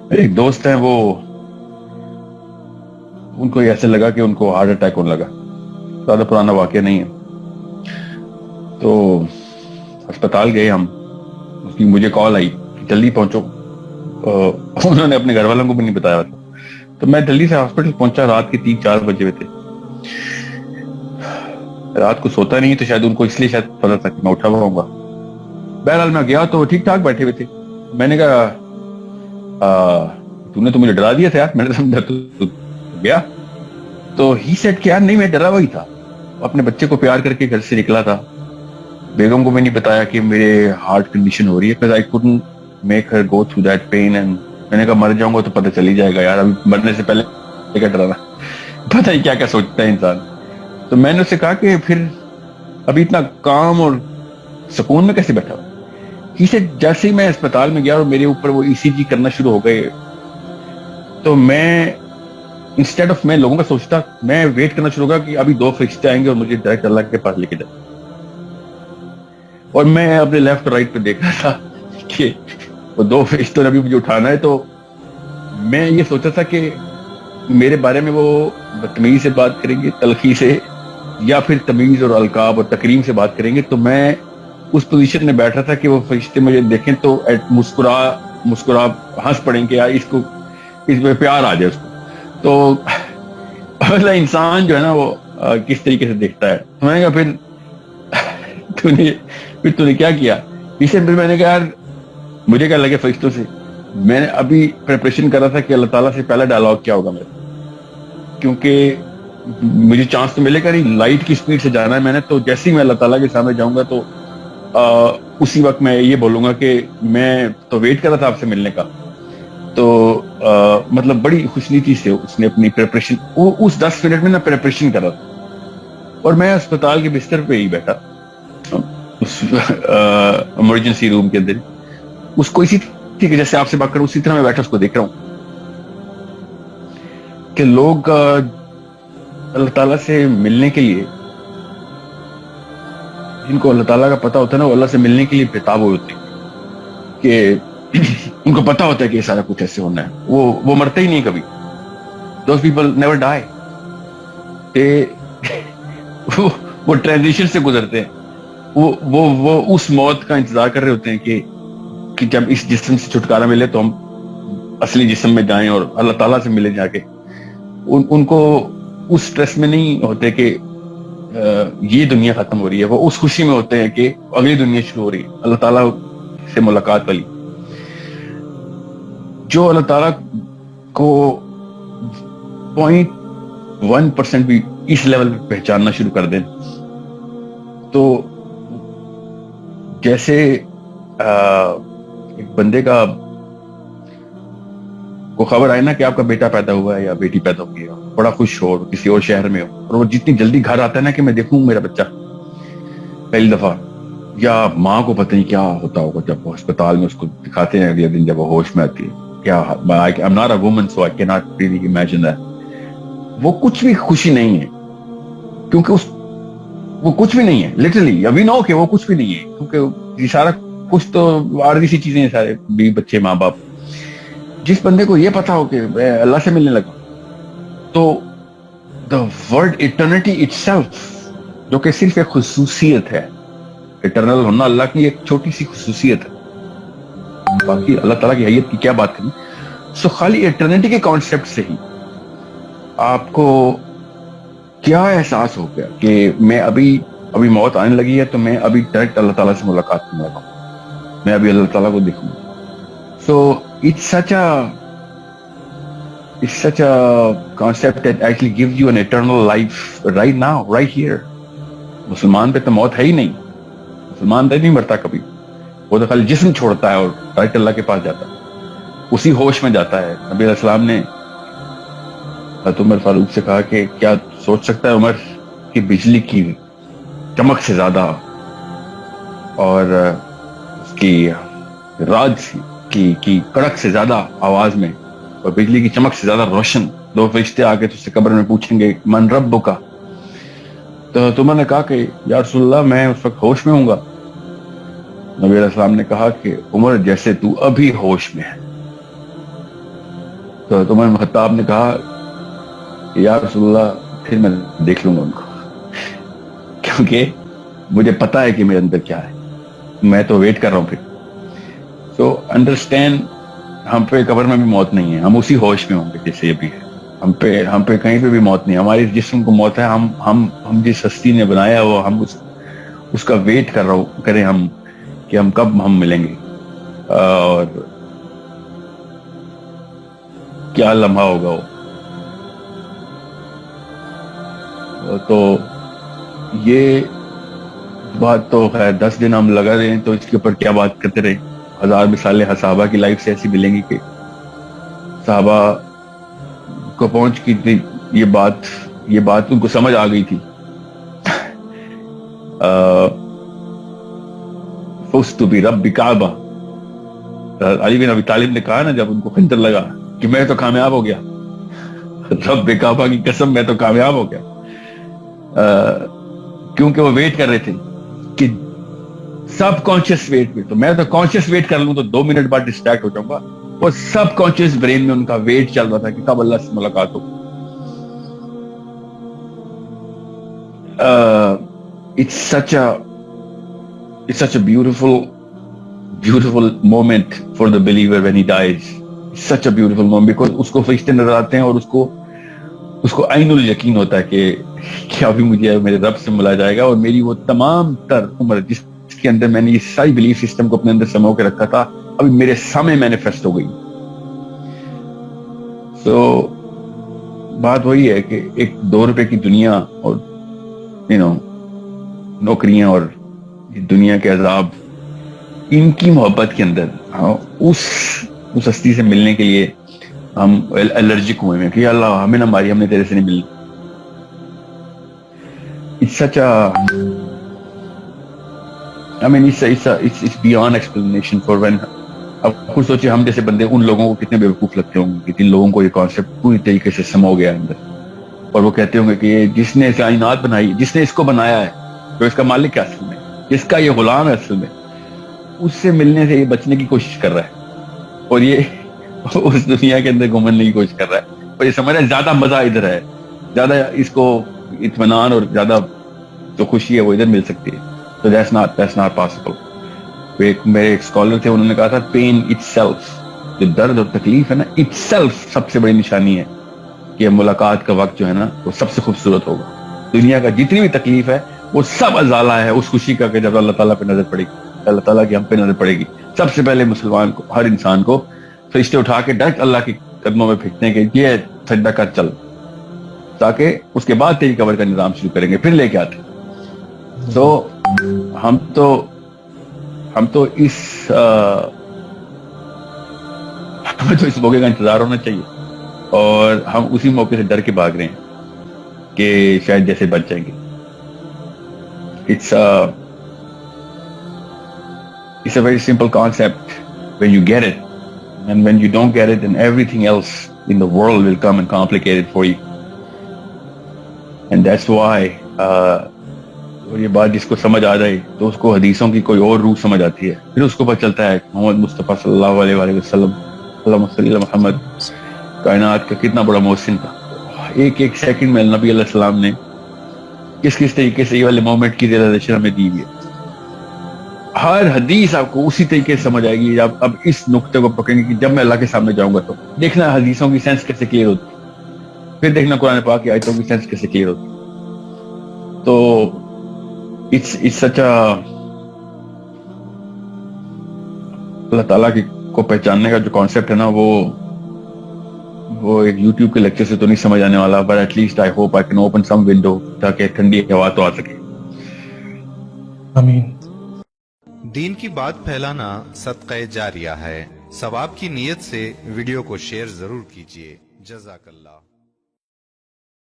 میرے ایک دوست ہیں، وہ ان کو ایسے لگا کہ ان کو ہارٹ اٹیک ہونے لگا. زیادہ پرانا واقعہ نہیں ہے. تو اسپتال گئے ہم. اس کی مجھے کال آئی کہ جلدی پہنچو. انہوں نے اپنے گھر والوں کو بھی نہیں بتایا تھا. تو میں جلدی سے ہاسپٹل پہنچا. رات کے 3-4 بجے ہوئے تھے. رات کو سوتا نہیں تو شاید ان کو اس لیے شاید پتا تھا کہ میں اٹھا ہوا ہوں گا. بہرحال میں گیا تو ٹھیک ٹھاک بیٹھے ہوئے تھے. میں نے کہا تو نے تو مجھے ڈرا دیا تھا یار. میں نے سمجھا تو گیا. تو ہی سیٹ کہ یار نہیں، میں ڈرا ہوا ہی تھا. اپنے بچے کو پیار کر کے گھر سے نکلا تھا. بیگم کو میں نہیں بتایا کہ میرے ہارٹ کنڈیشن ہو رہی ہے. because I couldn't make her go through that pain. and میں نے کہا مر جاؤں گا تو پتہ چل ہی جائے گا یار. ابھی مرنے سے پہلے کیا ڈرانا. پتہ ہی کیا کیا سوچتا ہے انسان. تو میں نے اس سے کہا کہ پھر ابھی اتنا کام اور سکون میں کیسے بیٹھا ہوں. اسے جیسے ہی میں اسپتال میں گیا اور میرے اوپر وہ ای سی جی کرنا شروع ہو گئے، تو میں انسٹیڈ آف میں لوگوں کا سوچتا، میں ویٹ کرنا شروع ہو گیا کہ ابھی 2 فرشتے آئیں گے اور مجھے ڈائریکٹ اللہ کے پاس لے کے جائیں. اور میں اپنے لیفٹ رائٹ پہ دیکھ رہا تھا کہ وہ 2 فرشتوں نے ابھی مجھے اٹھانا ہے. تو میں یہ سوچا تھا کہ میرے بارے میں وہ بدتمیزی سے بات کریں گے، تلخی سے، یا پھر تمیز اور القاب اور تکریم سے بات کریں گے. تو میں اس پوزیشن میں بیٹھ رہا تھا کہ وہ فرشتے مجھے دیکھیں تو مسکرا ہنس پڑیں کہ اس کو اس میں پیار آ جائے اس کو. تو اگلا انسان جو ہے نا وہ کس طریقے سے دیکھتا ہے. تو میں نے کہا پھر تو نے کیا کیا. اسے پھر میں نے کہا یار مجھے کیا لگے فرشتوں سے. میں نے ابھی پریپریشن کر رہا تھا کہ اللہ تعالیٰ سے پہلا ڈائلاگ کیا ہوگا میرا، کیونکہ مجھے چانس تو ملے گا نہیں. لائٹ کی سپیڈ سے جانا ہے میں نے. تو جیسے ہی میں اللہ تعالیٰ کے سامنے جاؤں گا تو اسی وقت میں یہ بولوں گا کہ میں تو ویٹ کر رہا تھا آپ سے ملنے کا. تو مطلب بڑی خوش نیتی سے اس نے اپنی پریپریشن، اس 10 منٹ میں نا پریپریشن کر رہا تھا. اور میں اسپتال کے بستر پہ ہی بیٹھا اس ایمرجنسی روم کے اندر. اس کو اسی طریقے جیسے آپ سے بات کروں اسی طرح میں بیٹھا اس کو دیکھ رہا ہوں کہ لوگ اللہ تعالیٰ سے ملنے کے لیے، جن کو اللہ تعالیٰ کا پتہ ہوتا ہے نا، وہ اللہ سے ملنے کے لیے بےتاب ہوتے ہیں کہ ان کو پتہ ہوتا ہے کہ یہ سارا کچھ ایسے ہونا ہے. وہ مرتے ہی نہیں کبھی. Those people never die. وہ ٹرانزیشن سے گزرتے ہیں. وہ اس موت کا انتظار کر رہے ہوتے ہیں کہ جب اس جسم سے چھٹکارا ملے تو ہم اصلی جسم میں جائیں اور اللہ تعالیٰ سے ملیں جا کے. ان کو اس سٹریس میں نہیں ہوتے کہ یہ دنیا ختم ہو رہی ہے. وہ اس خوشی میں ہوتے ہیں کہ اگلی دنیا شروع ہو رہی ہے، اللہ تعالیٰ سے ملاقات والی. جو اللہ تعالیٰ کو 0.1% بھی اس لیول پہ پہچاننا شروع کر دیں تو جیسے ایک بندے کا کو خبر آئے نا کہ آپ کا بیٹا پیدا ہوا ہے یا بیٹی پیدا ہوئی ہے، بڑا خوش ہو کسی اور شہر میں ہو، اور وہ جتنی جلدی گھر آتا ہے نا کہ میں دیکھوں میرا بچہ پہلی دفعہ، یا ماں کو پتہ نہیں کیا ہوتا ہوگا جب وہ اسپتال میں اس کو دکھاتے ہیں اگلے دن جب وہ ہوش میں آتی ہے. کیا I'm not a woman so I cannot really imagine that. وہ کچھ بھی خوشی نہیں ہے کیونکہ وہ کچھ بھی نہیں ہے لٹرلی. ابھی نو کہ وہ کچھ بھی نہیں ہے کیونکہ یہ سارا کچھ تو عارضی سی چیزیں ہیں، سارے بھی بچے ماں باپ. جس بندے کو یہ پتا ہو کہ میں اللہ سے ملنے لگا تو the word eternity itself، جو کہ صرف ایک خصوصیت ہے، اٹرنل ہونا اللہ کی ایک چھوٹی سی خصوصیت ہے، باقی اللہ تعالیٰ کی حیت کی کیا بات کریں. سو خالی ایٹرنیٹی کے کانسیپٹ سے ہی آپ کو کیا احساس ہو گیا کہ میں ابھی موت آنے لگی ہے تو میں ابھی ڈائریکٹ اللہ تعالیٰ سے ملاقات کرنے لگا ہوں، میں ابھی اللہ تعالیٰ کو دیکھوں. سو it's such a concept that actually gives you an eternal life right now, right here. مسلمان پہ تو موت ہے ہی نہیں. مسلمان تو نہیں مرتا کبھی. وہ تو خالی جسم چھوڑتا ہے اور ڈائریکٹ اللہ کے پاس جاتا ہے، اسی ہوش میں جاتا ہے. نبی علیہ السلام نے حضرت عمر فاروق سے کہا کہ کیا سوچ سکتا ہے عمر کہ بجلی کی چمک سے زیادہ اور اس کی راج کی کڑک سے زیادہ آواز میں اور بجلی کی چمک سے زیادہ روشن 2 فرشتے آ کے تجھ سے قبر میں پوچھیں گے من ربک کا. تو تمہوں نے کہا کہ یا رسول اللہ میں اس وقت ہوش میں ہوں گا. نبی علیہ السلام نے کہا کہ عمر جیسے تو ابھی ہوش میں ہے تو عمر بن خطاب نے کہا یا رسول اللہ پھر میں دیکھ لوں گا ان کو، کیونکہ مجھے پتا ہے کہ میرے اندر کیا ہے، میں تو ویٹ کر رہا ہوں پھر. سو انڈرسٹینڈ، ہم پہ قبر میں بھی موت نہیں ہے، ہم اسی ہوش میں ہوں گے جیسے یہ بھی ہے. ہم پہ کہیں پہ بھی موت نہیں ہے، ہمارے جسم کو موت ہے. ہم جس ہستی نے بنایا وہ ہم اس کا ویٹ کریں ہم کہ ہم کب ہم ملیں گے اور کیا لمحہ ہوگا وہ. تو یہ بات تو خیر 10 دن ہم لگا رہے ہیں تو اس کے اوپر کیا بات کرتے رہے. 1000 مثالیں صحابہ کی لائف سے ایسی ملیں گی کہ صحابہ کو پہنچ کی تھی یہ بات ان کو سمجھ آ گئی تھی. فزت برب کعبہ، علی بن ابی طالب نے کہا نا جب ان کو خنجر لگا کہ میں تو کامیاب ہو گیا، رب کعبہ کی قسم میں تو کامیاب ہو گیا. کیونکہ وہ ویٹ کر رہے تھے کہ سب کانشیس ویٹ میں، تو میں تو کانشیس ویٹ کر لوں تو 2 منٹ بعد ڈسٹریکٹ ہو جاؤں گا. وہ سب کانشیس برین میں ان کا ویٹ چل رہا تھا کہ کب اللہ سے ملاقات ہو. It's such a beautiful moment for the believer when he dies. It's such a beautiful moment because اس کو فرشتے نظر آتے ہیں اور اس کو عین الیقین ہوتا ہے کہ ابھی مجھے میرے رب سے ملا جائے گا، اور میری وہ تمام تر عمر جس کے اندر میں نے یہ ساری بلیف سسٹم کو اپنے اندر سمو کے رکھا تھا ابھی میرے سامنے مینیفیسٹ ہو گئی. سو بات وہی ہے کہ ایک 2 روپے کی دنیا اور نوکریاں اور دنیا کے عذاب، ان کی محبت کے اندر اس ہستی سے ملنے کے لیے ہم الرجک ہوئے ہیں کہ اللہ ہمیں نہ ماری، ہم نے تیرے سے نہیں ملنا. It's such a I mean it's beyond explanation for when. اب خود سوچے ہم جیسے بندے ان لوگوں کو کتنے بیوقوف لگتے ہوں گے کہ جن لوگوں کو یہ کانسیپٹ پوری طریقے سے سمو گیا اندر، اور وہ کہتے ہوں گے کہ یہ جس نے کائنات بنائی، جس نے اس کو بنایا ہے، تو اس کا مالک کیا اصل میں، جس کا یہ غلام ہے اصل میں، اس سے ملنے سے یہ بچنے کی کوشش کر رہا ہے اور یہ اس دنیا کے اندر گھومنے کی کوشش کر رہا ہے اور یہ سمجھ رہا ہے زیادہ مزہ ادھر ہے، زیادہ اس کو اطمینان اور زیادہ جو خوشی ہے وہ ادھر مل سکتی ہے. تو that's not possible. میرے ایک اسکالر تھے، انہوں نے کہا تھا پین اٹ سیلف، جو درد اور تکلیف ہے نا، اٹ سیلف سب سے بڑی نشانی ہے کہ ملاقات کا وقت جو ہے نا وہ سب سے خوبصورت ہوگا. دنیا کا جتنی بھی تکلیف ہے وہ سب ازالہ ہے اس خوشی کا کہ جب اللہ تعالیٰ پہ نظر پڑے گی، اللہ تعالیٰ کی ہم پہ نظر پڑے گی. سب سے پہلے مسلمان کو، ہر انسان کو فرشتے اٹھا کے ڈائریکٹ اللہ کے قدموں میں پھینکتے ہیں کہ یہ سجدہ کر چل، تاکہ اس کے بعد تیری قبر کا نظام شروع کریں گے، پھر لے کے آتے. تو ہم تو اس ہمیں تو اس موقع کا انتظار ہونا چاہیے، اور ہم اسی موقع سے ڈر کے بھاگ رہے ہیں کہ شاید جیسے بچ جائیں گے. It's a very simple concept when you get it, and when you don't get it, then everything else in the world will come and complicate it for you. And that's why اور یہ بات جس کو سمجھ آ جائے تو اس کو حدیثوں کی کوئی اور روح سمجھ آتی ہے، پھر اس کو پتہ چلتا ہے محمد مصطفیٰ صلی اللہ علیہ وآلہ وسلم، اللہم صلی علی محمد، کائنات کا کتنا بڑا محسن تھا. ایک سیکنڈ میں نبی علیہ السلام نے کس طریقے سے یہ والے مومنٹ کی ریئلائزیشن ہمیں دی ہوئی ہے. ہر حدیث آپ کو اسی طریقے سے سمجھ آئے گی. اب اس نقطے کو پکڑیں گے کہ جب میں اللہ کے سامنے جاؤں گا تو دیکھنا حدیثوں کی سینس کیسے کلیئر ہوتی، پھر دیکھنا قرآن پاک کی آیتوں کی سینس کیسے کلیئر ہوتی. تو it's such a اللہ تعالیٰ کو پہچاننے کا جو کانسیپٹ ہے نا وہ ایک یوٹیوب کے لیکچر سے تو نہیں سمجھ آنے والا، but at least I hope I can open some window تاکہ ٹھنڈی ہوا تو آ سکے. آمین. دین کی بات پھیلانا صدقہ جاریہ ہے. ثواب کی نیت سے ویڈیو کو شیئر ضرور کیجیے. جزاک اللہ.